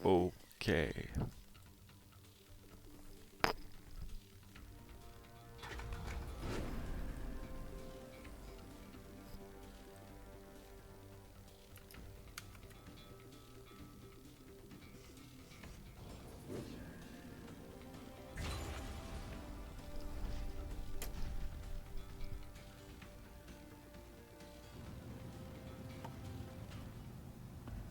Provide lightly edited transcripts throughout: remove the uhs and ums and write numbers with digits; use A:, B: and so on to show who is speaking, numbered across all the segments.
A: Ok.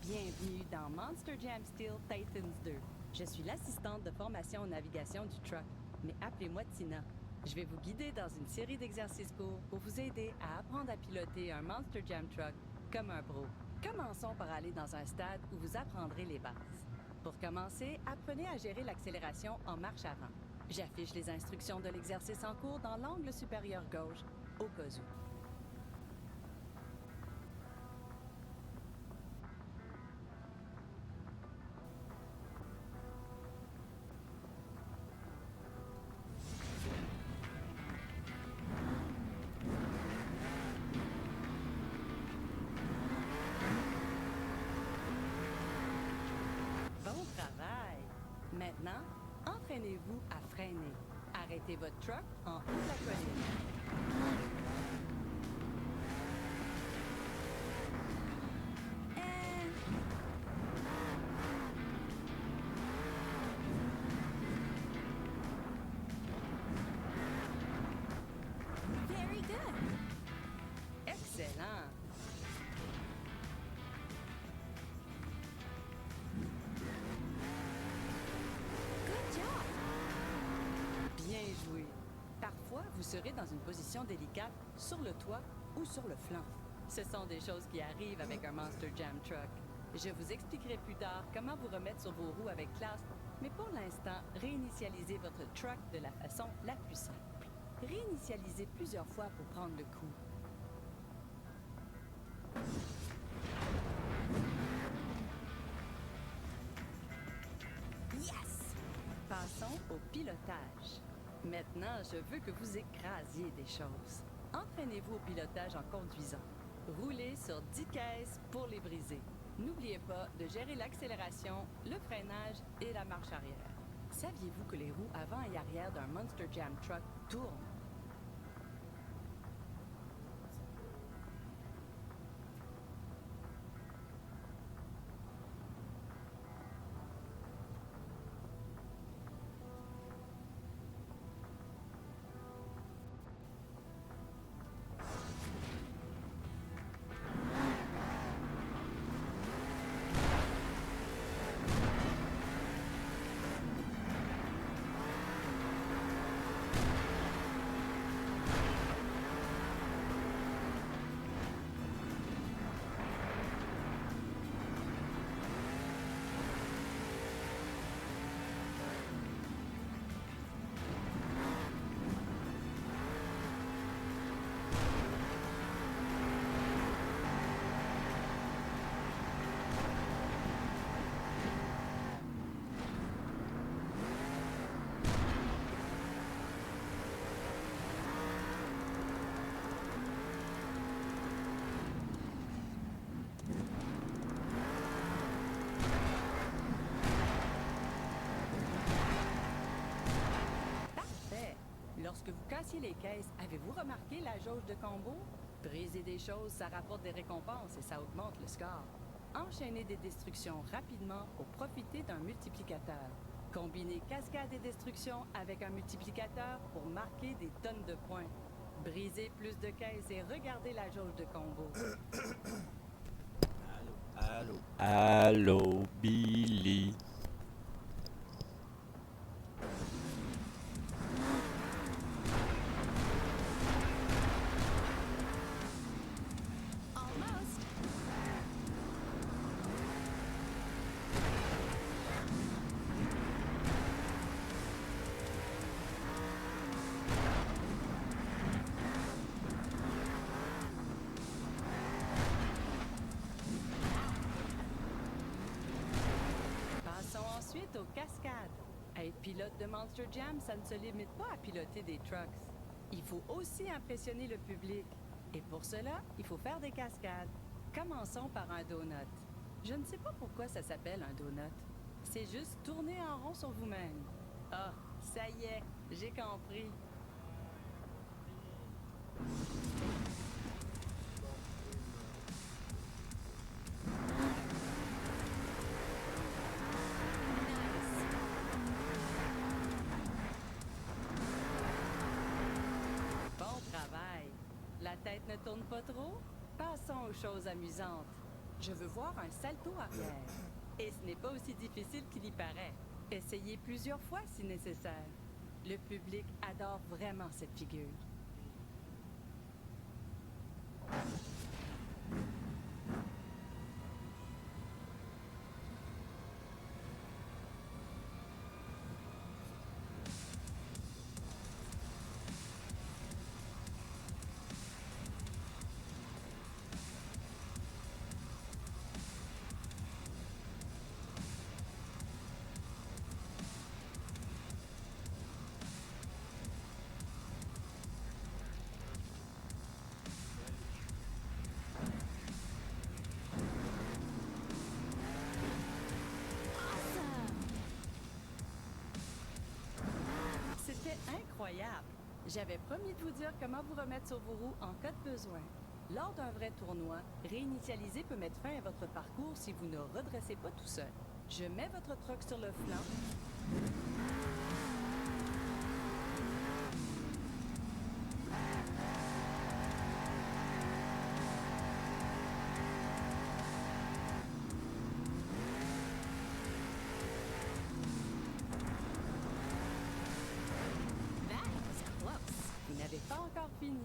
B: Bienvenue dans Monster Jam Steel Titans 2. Je suis l'assistante de formation en navigation du truck, mais appelez-moi Tina. Je vais vous guider dans une série d'exercices courts pour vous aider à apprendre à piloter un Monster Jam Truck comme un pro. Commençons par aller dans un stade où vous apprendrez les bases. Pour commencer, apprenez à gérer l'accélération en marche avant. J'affiche les instructions de l'exercice en cours dans l'angle supérieur gauche, au cas où. Bon travail! Maintenant, entraînez-vous à freiner. Arrêtez votre truck en haut de la colline.
C: Very good.
B: Excellent!
C: Good job.
B: Bien joué! Parfois, vous serez dans une position délicate sur le toit ou sur le flanc. Ce sont des choses qui arrivent avec un Monster Jam Truck. Je vous expliquerai plus tard comment vous remettre sur vos roues avec classe, mais pour l'instant, réinitialisez votre truck de la façon la plus simple. Réinitialisez plusieurs fois pour prendre le coup.
C: Yes.
B: Passons au pilotage. Maintenant, je veux que vous écrasiez des choses. Entraînez-vous au pilotage en conduisant. Roulez sur 10 caisses pour les briser. N'oubliez pas de gérer l'accélération, le freinage et la marche arrière. Saviez-vous que les roues avant et arrière d'un Monster Jam Truck tournent? Parfait! Lorsque vous cassiez les caisses, avez-vous remarqué la jauge de combo? Briser des choses, ça rapporte des récompenses et ça augmente le score. Enchaînez des destructions rapidement pour profiter d'un multiplicateur. Combinez cascade et destruction avec un multiplicateur pour marquer des tonnes de points. Brisez plus de caisses et regardez la jauge de combo.
A: Allô, Billy.
C: Almost.
B: Passons ensuite aux cascades. Être pilote de Monster Jam, ça ne se limite pas à piloter des trucks. Il faut aussi impressionner le public. Et pour cela, il faut faire des cascades. Commençons par un donut. Je ne sais pas pourquoi ça s'appelle un donut. C'est juste tourner en rond sur vous-même. Ah, ça y est, j'ai compris. Bon travail. La tête ne tourne pas trop? Passons aux choses amusantes. Je veux voir un salto arrière. Et ce n'est pas aussi difficile qu'il y paraît. Essayez plusieurs fois si nécessaire. Le public adore vraiment cette figure. C'était incroyable. J'avais promis de vous dire comment vous remettre sur vos roues en cas de besoin. Lors d'un vrai tournoi, réinitialiser peut mettre fin à votre parcours si vous ne redressez pas tout seul. Je mets votre truck sur le flanc.
C: That was close.
B: Vous n'avez pas encore fini.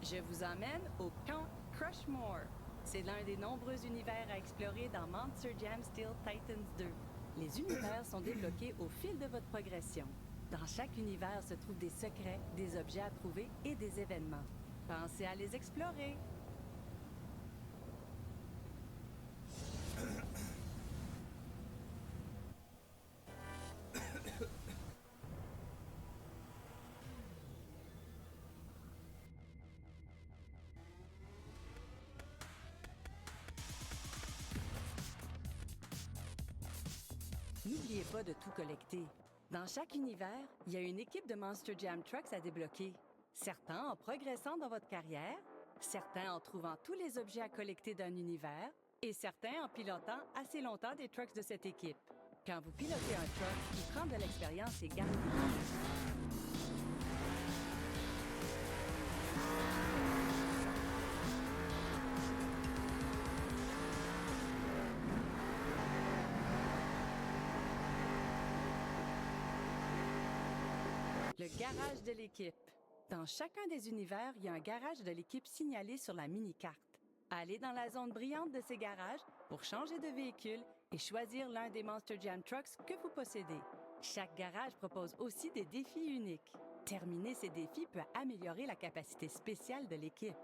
B: Je vous emmène au camp Crushmore. C'est l'un des nombreux univers à explorer dans Monster Jam Steel Titans 2. Les univers sont débloqués au fil de votre progression. Dans chaque univers se trouvent des secrets, des objets à trouver et des événements. Pensez à les explorer. N'oubliez pas de tout collecter. Dans chaque univers, il y a une équipe de Monster Jam Trucks à débloquer. Certains en progressant dans votre carrière, certains en trouvant tous les objets à collecter d'un univers, et certains en pilotant assez longtemps des trucks de cette équipe. Quand vous pilotez un truck, il prend de l'expérience et garde des points. Le garage de l'équipe. Dans chacun des univers, il y a un garage de l'équipe signalé sur la mini-carte. Allez dans la zone brillante de ces garages pour changer de véhicule et choisir l'un des Monster Jam Trucks que vous possédez. Chaque garage propose aussi des défis uniques. Terminer ces défis peut améliorer la capacité spéciale de l'équipe.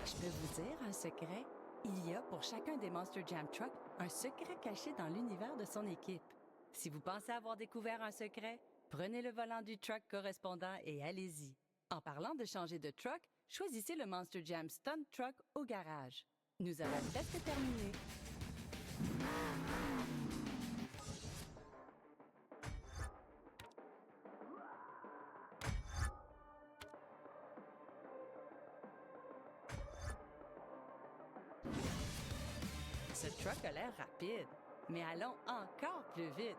B: Je peux vous dire un secret? Il y a pour chacun des Monster Jam Trucks un secret caché dans l'univers de son équipe. Si vous pensez avoir découvert un secret, prenez le volant du truck correspondant et allez-y. En parlant de changer de truck, choisissez le Monster Jam Stunt Truck au garage. Nous avons presque terminé. Ce truck a l'air rapide, mais allons encore plus vite.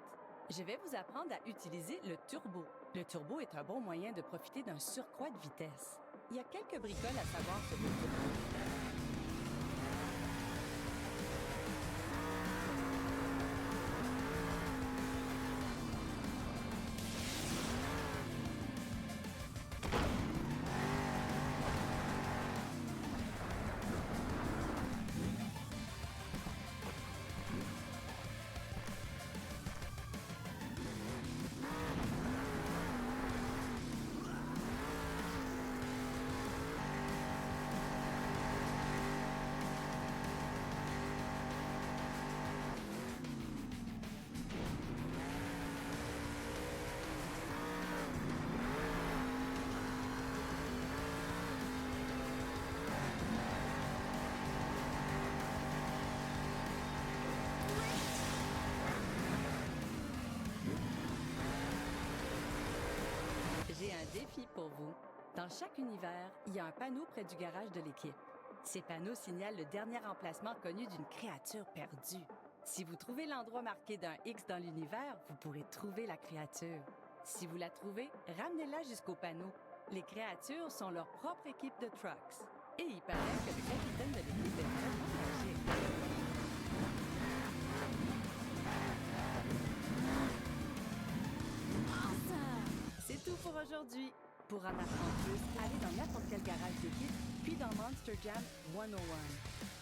B: Je vais vous apprendre à utiliser le turbo. Le turbo est un bon moyen de profiter d'un surcroît de vitesse. Il y a quelques bricoles à savoir sur le turbo. défi pour vous. Dans chaque univers, il y a un panneau près du garage de l'équipe. Ces panneaux signalent le dernier emplacement connu d'une créature perdue. Si vous trouvez l'endroit marqué d'un X dans l'univers, vous pourrez trouver la créature. Si vous la trouvez, ramenez-la jusqu'au panneau. Les créatures sont leur propre équipe de trucks. Et il paraît que le capitaine de l'équipe est vraiment magique. C'est tout pour aujourd'hui. Pour en apprendre plus, allez dans n'importe quel garage d'équipe, puis dans Monster Jam 101.